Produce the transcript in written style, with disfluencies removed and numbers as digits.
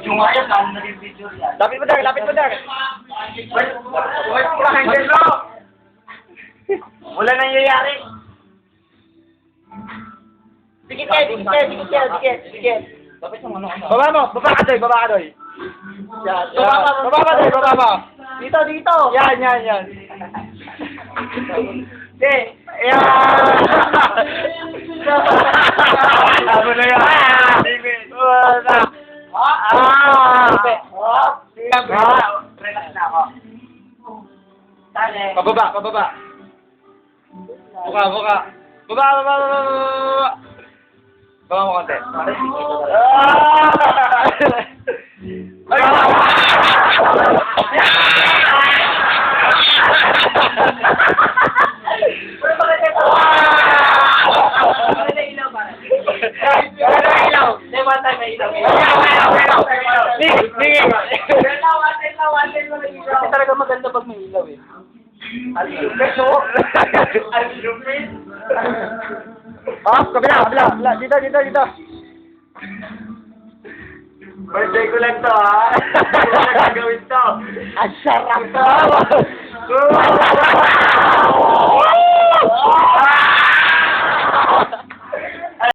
Video nga yan, lalo na rin video yan. Lapit mo, Dar. Lapit mo, Dar. Wala nangyayari. Dikit kayo, dikit kayo, dikit kayo, dikit, dikit. Dapat yung ano. Baba mo, baba ka, Doy, baba ka, Doy. Yan, baba ka, Doy, baba mo. Dito, dito. Yan, yan, yan. Okay, yan. Ano na yan? Wala. Relax na ako. Tali. Pababa, pababa. Buka, buka. Baba, baba, baba, baba. Baba mo konti. Kasi talaga maganda pag may ilaw eh. Ah, kabila, kabila, kabila. Dito, dito, dito. Birthday ko lang to, ha? Hindi ko na gagawin to. Ang sarap to!